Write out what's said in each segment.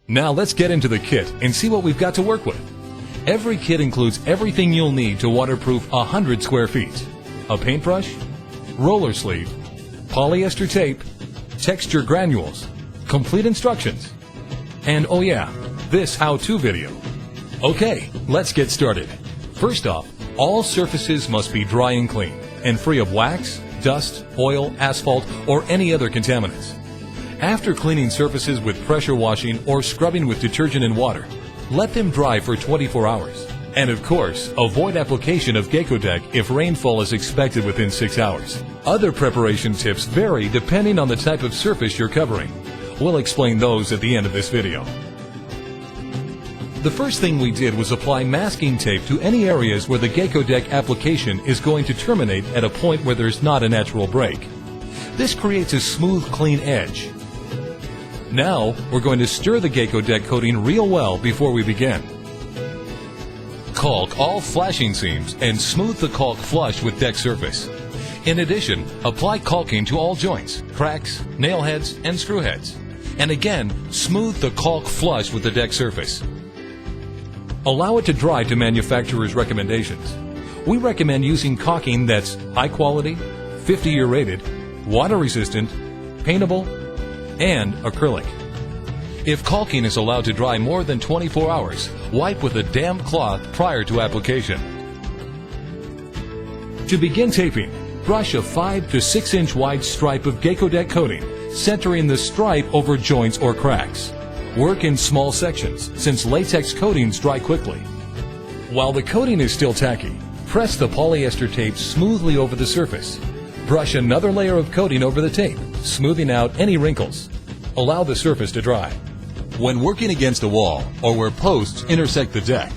Now let's get into the kit and see what we've got to work with. Every kit includes everything you'll need to waterproof 100 square feet. A paintbrush, roller sleeve, polyester tape, texture granules, complete instructions, and oh yeah, this how-to video. Okay, let's get started. First off, all surfaces must be dry and clean and free of wax, dust, oil, asphalt, or any other contaminants. After cleaning surfaces with pressure washing or scrubbing with detergent and water, let them dry for 24 hours. And of course, avoid application of GacoDeck if rainfall is expected within 6 hours. Other preparation tips vary depending on the type of surface you're covering. We'll explain those at the end of this video. The first thing we did was apply masking tape to any areas where the GacoDeck application is going to terminate at a point where there's not a natural break. This creates a smooth, clean edge. Now, we're going to stir the GacoDeck coating real well before we begin. Caulk all flashing seams and smooth the caulk flush with deck surface. In addition, apply caulking to all joints, cracks, nail heads, and screw heads. And again, smooth the caulk flush with the deck surface. Allow it to dry to manufacturer's recommendations. We recommend using caulking that's high quality, 50-year rated, water resistant, paintable, and acrylic. If caulking is allowed to dry more than 24 hours, wipe with a damp cloth prior to application. To begin taping, brush a 5 to 6 inch wide stripe of GacoDeck coating, centering the stripe over joints or cracks. Work in small sections, since latex coatings dry quickly. While the coating is still tacky, press the polyester tape smoothly over the surface. Brush another layer of coating over the tape, smoothing out any wrinkles. Allow the surface to dry. When working against a wall or where posts intersect the deck,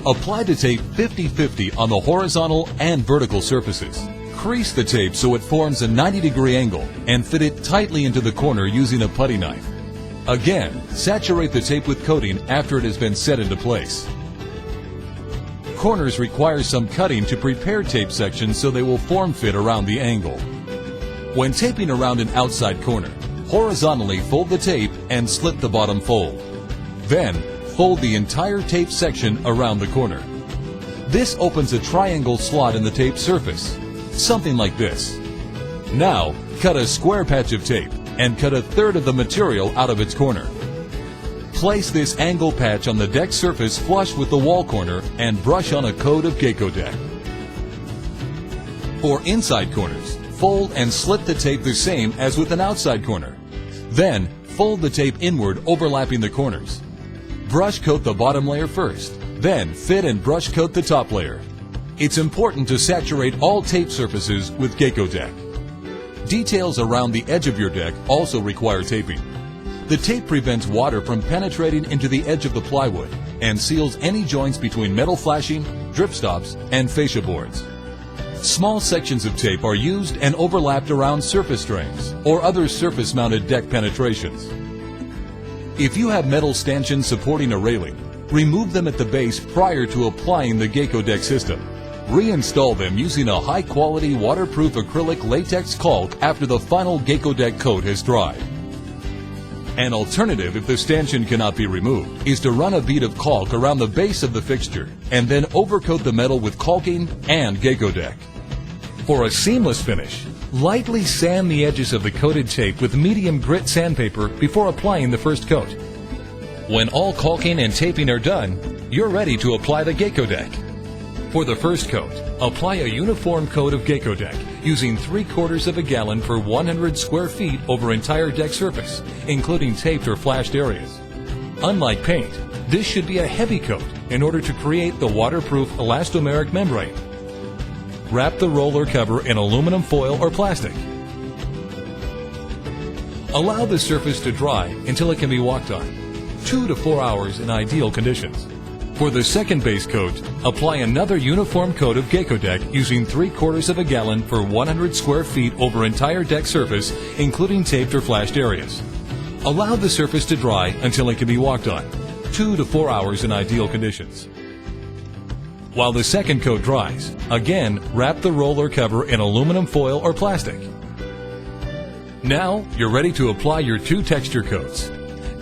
apply the tape 50-50 on the horizontal and vertical surfaces. Crease the tape so it forms a 90-degree angle and fit it tightly into the corner using a putty knife. Again, saturate the tape with coating after it has been set into place. Corners require some cutting to prepare tape sections so they will form fit around the angle. When taping around an outside corner, horizontally fold the tape and slip the bottom fold. Then, fold the entire tape section around the corner. This opens a triangle slot in the tape surface, something like this. Now, cut a square patch of tape and cut a third of the material out of its corner. Place this angle patch on the deck surface flush with the wall corner and brush on a coat of GacoDeck. For inside corners, fold and slip the tape the same as with an outside corner. Then, fold the tape inward overlapping the corners. Brush coat the bottom layer first, then fit and brush coat the top layer. It's important to saturate all tape surfaces with GacoDeck. Details around the edge of your deck also require taping. The tape prevents water from penetrating into the edge of the plywood and seals any joints between metal flashing, drip stops, and fascia boards. Small sections of tape are used and overlapped around surface drains or other surface-mounted deck penetrations. If you have metal stanchions supporting a railing, remove them at the base prior to applying the GacoDeck system. Reinstall them using a high-quality waterproof acrylic latex caulk after the final GacoDeck coat has dried. An alternative, if the stanchion cannot be removed, is to run a bead of caulk around the base of the fixture and then overcoat the metal with caulking and GacoDeck. For a seamless finish, lightly sand the edges of the coated tape with medium grit sandpaper before applying the first coat. When all caulking and taping are done, you're ready to apply the GacoDeck. For the first coat, apply a uniform coat of GacoDeck using 3/4 of a gallon for 100 square feet over entire deck surface, including taped or flashed areas. Unlike paint, this should be a heavy coat in order to create the waterproof elastomeric membrane. Wrap the roller cover in aluminum foil or plastic. Allow the surface to dry until it can be walked on, 2 to 4 hours in ideal conditions. For the second base coat, apply another uniform coat of GacoDeck using 3/4 of a gallon for 100 square feet over entire deck surface, including taped or flashed areas. Allow the surface to dry until it can be walked on, 2 to 4 hours in ideal conditions. While the second coat dries, again, wrap the roller cover in aluminum foil or plastic. Now, you're ready to apply your 2 texture coats.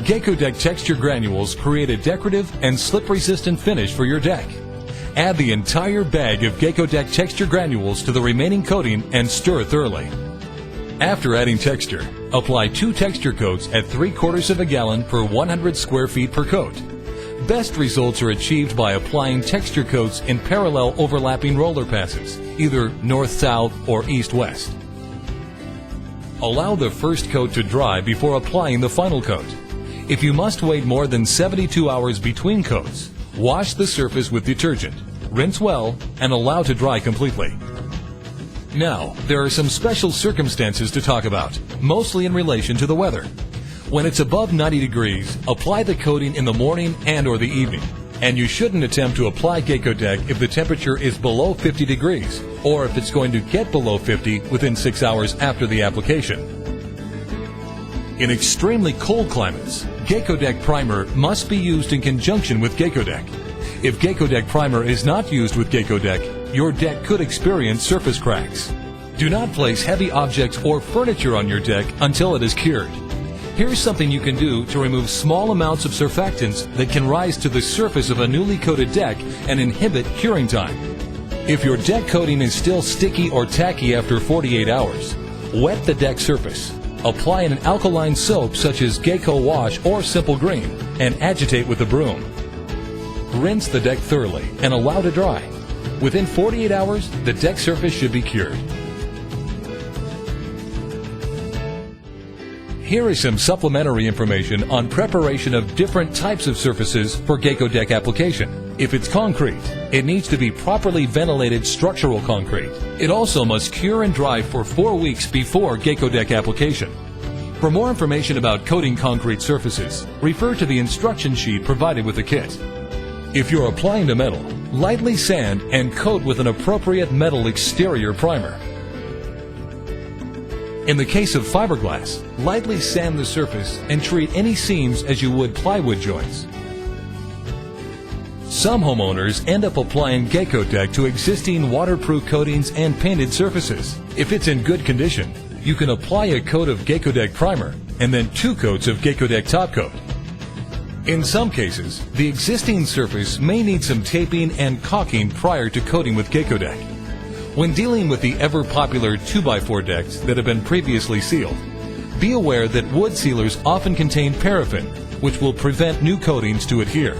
GacoDeck texture granules create a decorative and slip-resistant finish for your deck. Add the entire bag of GacoDeck texture granules to the remaining coating and stir thoroughly. After adding texture, apply 2 texture coats at 3/4 of a gallon per 100 square feet per coat. Best results are achieved by applying texture coats in parallel overlapping roller passes, either north-south or east-west. Allow the first coat to dry before applying the final coat. If you must wait more than 72 hours between coats, wash the surface with detergent, rinse well, and allow to dry completely. Now, there are some special circumstances to talk about, mostly in relation to the weather. When it's above 90 degrees, apply the coating in the morning and or the evening. And you shouldn't attempt to apply GacoDeck if the temperature is below 50 degrees, or if it's going to get below 50 within 6 hours after the application. In extremely cold climates, GacoDeck primer must be used in conjunction with GacoDeck. If GacoDeck primer is not used with GacoDeck, your deck could experience surface cracks. Do not place heavy objects or furniture on your deck until it is cured. Here's something you can do to remove small amounts of surfactants that can rise to the surface of a newly coated deck and inhibit curing time. If your deck coating is still sticky or tacky after 48 hours, wet the deck surface. Apply an alkaline soap such as Gaco Wash or Simple Green and agitate with a broom. Rinse the deck thoroughly and allow to dry. Within 48 hours, the deck surface should be cured. Here is some supplementary information on preparation of different types of surfaces for GacoDeck application. If it's concrete, it needs to be properly ventilated structural concrete. It also must cure and dry for 4 weeks before GacoDeck application. For more information about coating concrete surfaces, refer to the instruction sheet provided with the kit. If you're applying to metal, lightly sand and coat with an appropriate metal exterior primer. In the case of fiberglass, lightly sand the surface and treat any seams as you would plywood joints. Some homeowners end up applying GacoDeck to existing waterproof coatings and painted surfaces. If it's in good condition, you can apply a coat of GacoDeck primer and then 2 coats of GacoDeck top coat. In some cases, the existing surface may need some taping and caulking prior to coating with GacoDeck. When dealing with the ever-popular 2x4 decks that have been previously sealed, be aware that wood sealers often contain paraffin, which will prevent new coatings to adhere.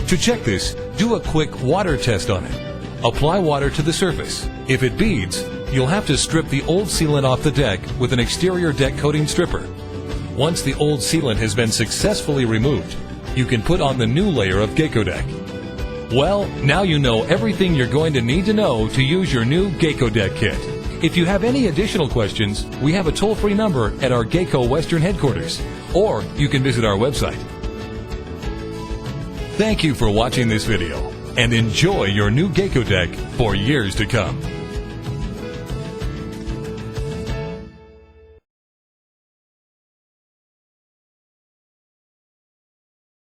To check this, do a quick water test on it. Apply water to the surface. If it beads, you'll have to strip the old sealant off the deck with an exterior deck coating stripper. Once the old sealant has been successfully removed, you can put on the new layer of GacoDeck. Well, now you know everything you're going to need to know to use your new GacoDeck kit. If you have any additional questions, we have a toll-free number at our Gaco Western headquarters, or you can visit our website. Thank you for watching this video, and enjoy your new GacoDeck for years to come.